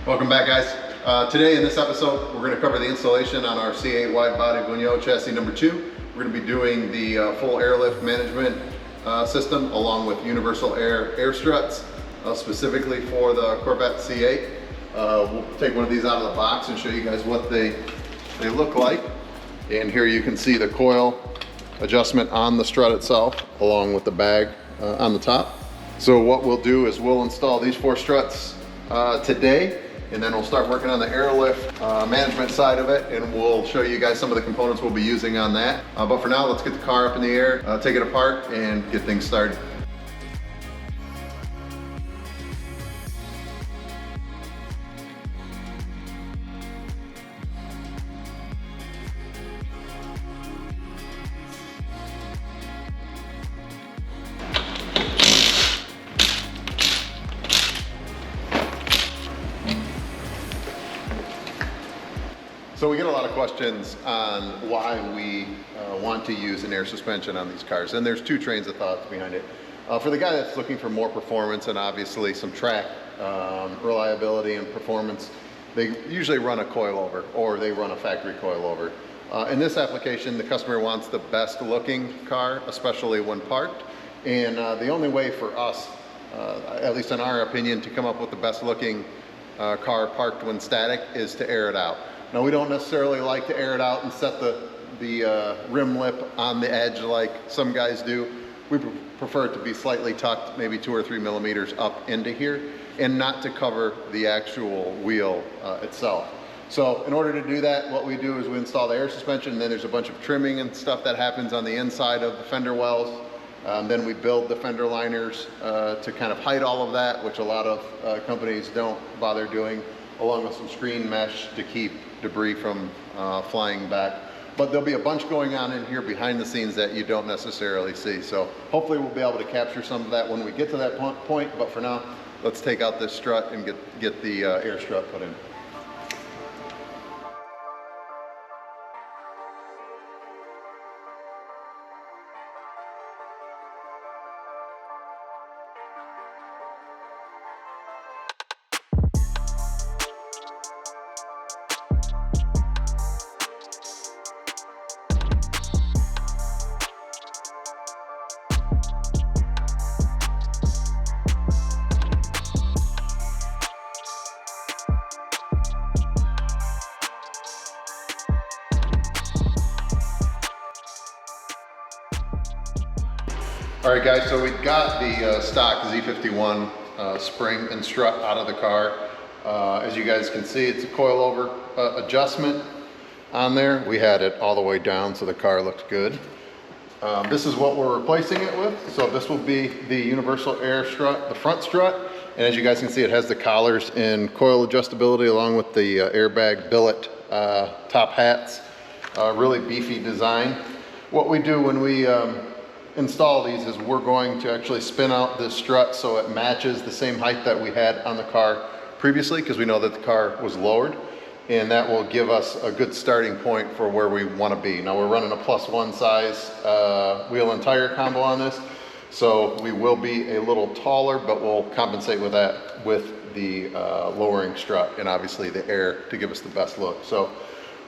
Welcome back, guys. Today in this episode, we're going to cover the installation on our C8 wide body Buñol chassis number 2. We're going to be doing the full airlift management system along with Universal Air Struts, specifically for the Corvette C8. We'll take one of these out of the box and show you guys what they look like. And here you can see the coil adjustment on the strut itself, along with the bag on the top. So what we'll do is we'll install these 4 struts today, and then we'll start working on the airlift management side of it, and we'll show you guys some of the components we'll be using on that. But for now, let's get the car up in the air, take it apart, and get things started. So we get a lot of questions on why we want to use an air suspension on these cars, and there's 2 trains of thought behind it. For the guy that's looking for more performance and obviously some track reliability and performance, they usually run a coilover, or they run a factory coilover. In this application, the customer wants the best looking car, especially when parked, and the only way for us, at least in our opinion, to come up with the best looking car parked when static is to air it out. Now, we don't necessarily like to air it out and set the rim lip on the edge like some guys do. We prefer it to be slightly tucked, maybe 2 or 3 millimeters up into here, and not to cover the actual wheel itself. So in order to do that, what we do is we install the air suspension, and then there's a bunch of trimming and stuff that happens on the inside of the fender wells. Then we build the fender liners to kind of hide all of that, which a lot of companies don't bother doing, along with some screen mesh to keep debris from flying back. But there'll be a bunch going on in here behind the scenes that you don't necessarily see. So hopefully we'll be able to capture some of that when we get to that point. But for now, let's take out this strut and get the air strut put in. All right, guys, so we got the stock Z51 spring and strut out of the car. As you guys can see, it's a coilover adjustment on there. We had it all the way down so the car looked good. This is what we're replacing it with. So this will be the Universal Air Strut, the front strut. And as you guys can see, it has the collars and coil adjustability along with the airbag billet top hats. Really beefy design. What we do when we install these is we're going to actually spin out this strut so it matches the same height that we had on the car previously, because we know that the car was lowered, and that will give us a good starting point for where we want to be. Now, we're running a +1 size wheel and tire combo on this, so we will be a little taller, but we'll compensate with that with the lowering strut and obviously the air to give us the best look. So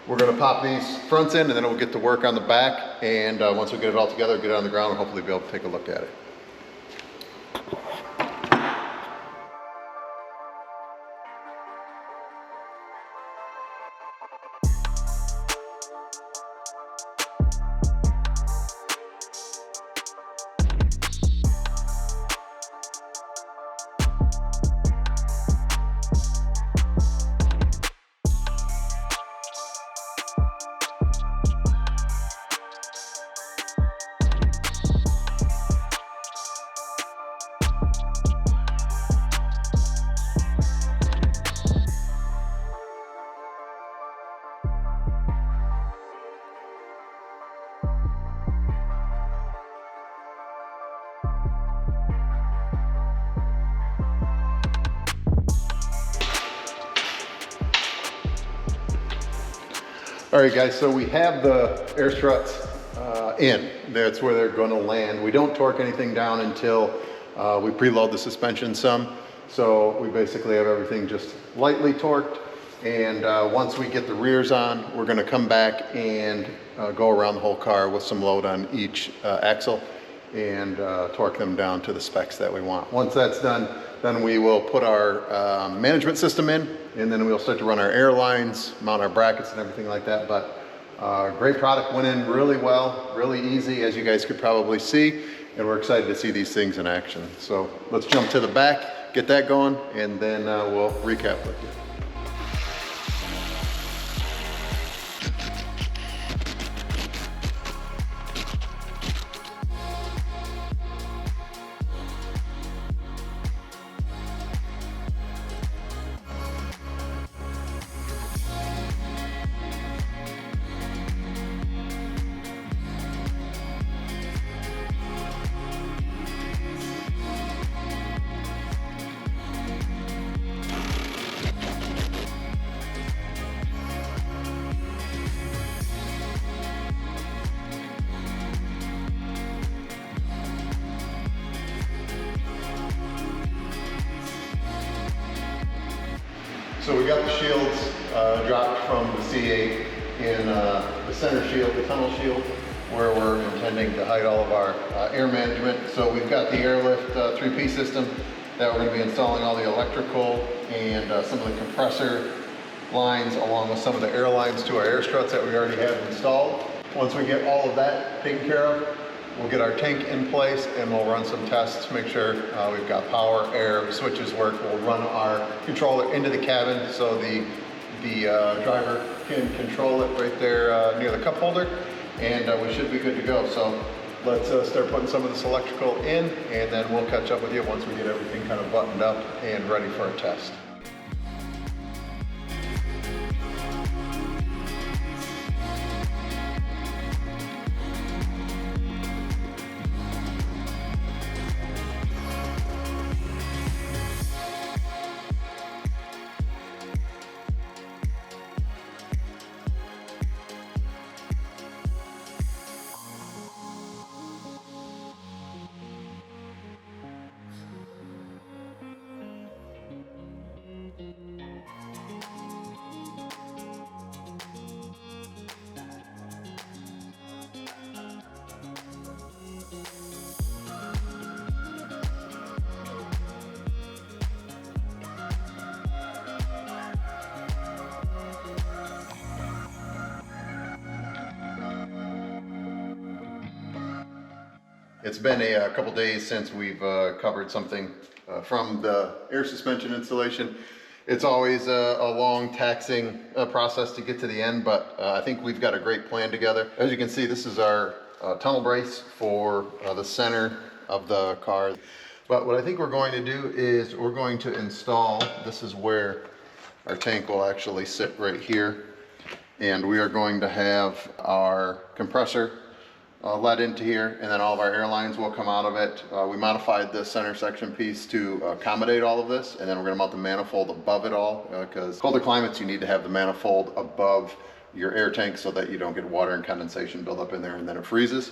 we're going to pop these fronts in, and then we'll get to work on the back, and once we get it all together, get it on the ground, and hopefully be able to take a look at it. All right, guys, so we have the air struts in. That's where they're going to land. We don't torque anything down until we preload the suspension some. So we basically have everything just lightly torqued. And once we get the rears on, we're going to come back and go around the whole car with some load on each axle and torque them down to the specs that we want. Once that's done, then we will put our management system in, and then we'll start to run our air lines, mount our brackets and everything like that. But great product, went in really well, really easy, as you guys could probably see, and we're excited to see these things in action. So let's jump to the back, get that going, and then we'll recap with you. So we got the shields dropped from the C8 in the center shield, the tunnel shield, where we're intending to hide all of our air management. So we've got the airlift 3P system that we're going to be installing all the electrical and some of the compressor lines, along with some of the air lines to our air struts that we already have installed. Once we get all of that taken care of, we'll get our tank in place and we'll run some tests to make sure we've got power, air, switches work. We'll run our controller into the cabin so the driver can control it right there near the cup holder, and we should be good to go. So let's start putting some of this electrical in, and then we'll catch up with you once we get everything kind of buttoned up and ready for a test. It's been a couple days since we've covered something from the air suspension installation. It's always a long, taxing process to get to the end, but I think we've got a great plan together. As you can see, this is our tunnel brace for the center of the car. But what I think we're going to do is we're going to install, this is where our tank will actually sit right here, and we are going to have our compressor let into here, and then all of our airlines will come out of it. We modified the center section piece to accommodate all of this, and then we're going to mount the manifold above it all, because colder climates you need to have the manifold above your air tank so that you don't get water and condensation build up in there and then it freezes.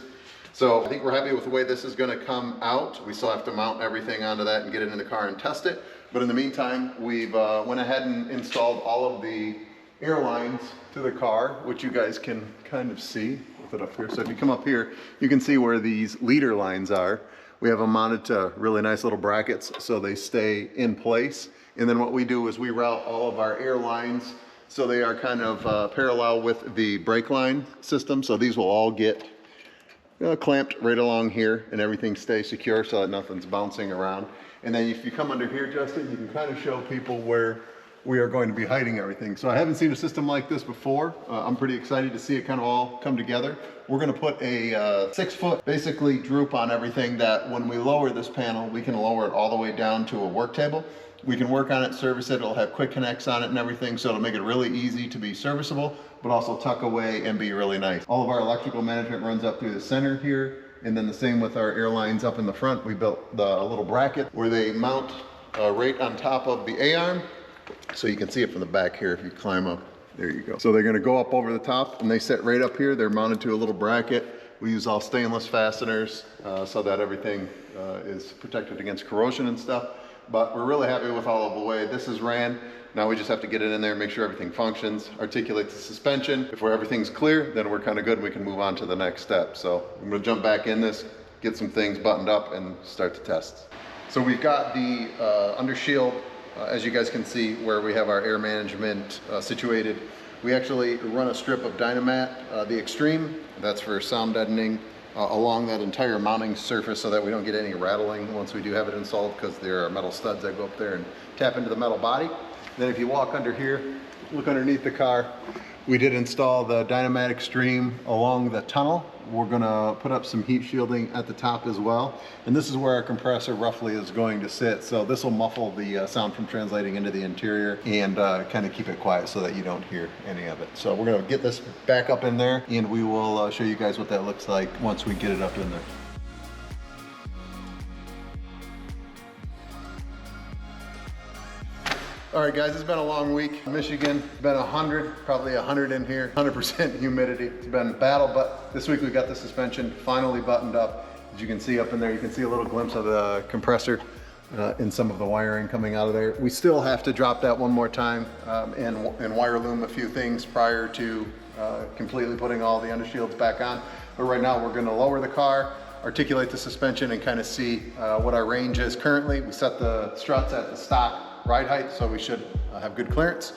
So I think we're happy with the way this is going to come out. We still have to mount everything onto that and get it in the car and test it, but in the meantime we've went ahead and installed all of the airlines to the car, which you guys can kind of see with it up here. So if you come up here, you can see where these leader lines are. We have them mounted to really nice little brackets so they stay in place. And then what we do is we route all of our air lines so they are kind of parallel with the brake line system. So these will all get clamped right along here and everything stays secure so that nothing's bouncing around. And then if you come under here, Justin, you can kind of show people where we are going to be hiding everything. So I haven't seen a system like this before. I'm pretty excited to see it kind of all come together. We're going to put a 6-foot basically droop on everything that when we lower this panel, we can lower it all the way down to a work table. We can work on it, service it, it'll have quick connects on it and everything, so it'll make it really easy to be serviceable, but also tuck away and be really nice. All of our electrical management runs up through the center here, and then the same with our air lines up in the front. We built a little bracket where they mount right on top of the A-arm. So you can see it from the back here if you climb up. There you go. So they're going to go up over the top and they sit right up here. They're mounted to a little bracket. We use all stainless fasteners so that everything is protected against corrosion and stuff. but we're really happy with all of the way this is ran. Now we just have to get it in there, make sure everything functions, articulate the suspension. If everything's clear, then we're kind of good and we can move on to the next step. So I'm gonna jump back in this, get some things buttoned up and start the tests. So we've got the under shield, as you guys can see, where we have our air management situated. We actually run a strip of Dynamat, the Extreme, that's for sound deadening, along that entire mounting surface so that we don't get any rattling once we do have it installed, because there are metal studs that go up there and tap into the metal body. Then if you walk under here, look underneath the car, we did install the Dynamat Extreme along the tunnel. We're gonna put up some heat shielding at the top as well. And this is where our compressor roughly is going to sit. So this will muffle the sound from translating into the interior and kind of keep it quiet so that you don't hear any of it. So we're gonna get this back up in there and we will show you guys what that looks like once we get it up in there. All right, guys, it's been a long week. Michigan, been 100, probably 100 in here, 100% humidity. It's been a battle, but this week we got the suspension finally buttoned up. As you can see up in there, you can see a little glimpse of the compressor and some of the wiring coming out of there. We still have to drop that one more time and wire loom a few things prior to completely putting all the undershields back on. But right now we're gonna lower the car, articulate the suspension, and kind of see what our range is currently. We set the struts at the stock ride height, so we should have good clearance,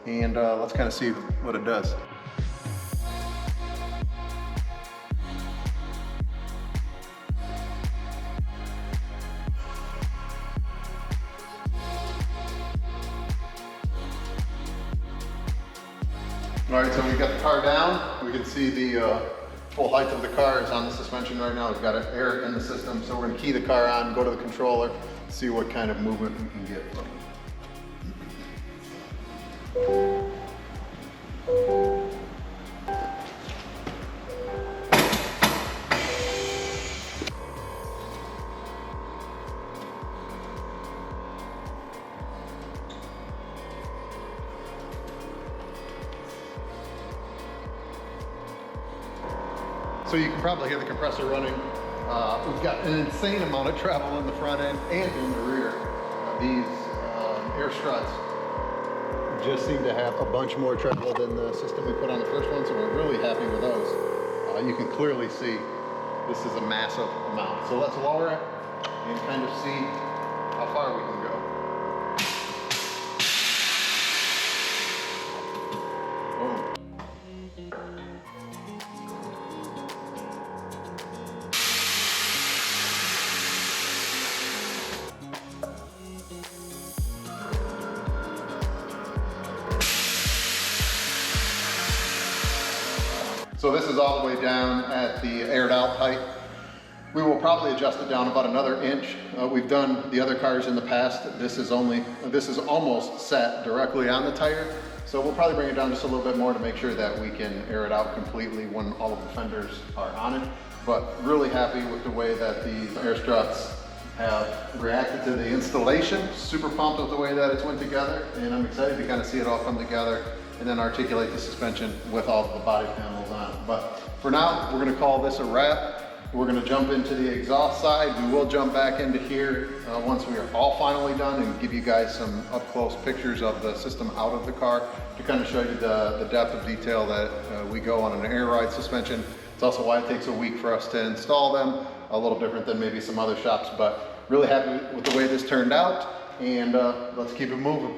and let's kind of see what it does. All right, so we got the car down. We can see the full height of the car is on the suspension right now. We've got air in the system, so we're gonna key the car on, go to the controller, see what kind of movement we can get from it. So you can probably hear the compressor running. We've got an insane amount of travel in the front end and in the rear. These air struts just seem to have a bunch more travel than the system we put on the first one, so we're really happy with those. You can clearly see this is a massive amount. So let's lower it and kind of see how far we can go. Boom. So this is all the way down at the aired out height. We will probably adjust it down about another inch. We've done the other cars in the past. This is almost set directly on the tire. So we'll probably bring it down just a little bit more to make sure that we can air it out completely when all of the fenders are on it. But really happy with the way that these air struts have reacted to the installation. Super pumped with the way that it's went together, and I'm excited to kind of see it all come together and then articulate the suspension with all of the body panels on it. But for now, we're gonna call this a wrap. We're gonna jump into the exhaust side. We will jump back into here once we are all finally done and give you guys some up close pictures of the system out of the car to kind of show you the depth of detail that we go on an air ride suspension. It's also why it takes a week for us to install them, a little different than maybe some other shops, but really happy with the way this turned out, and let's keep it moving.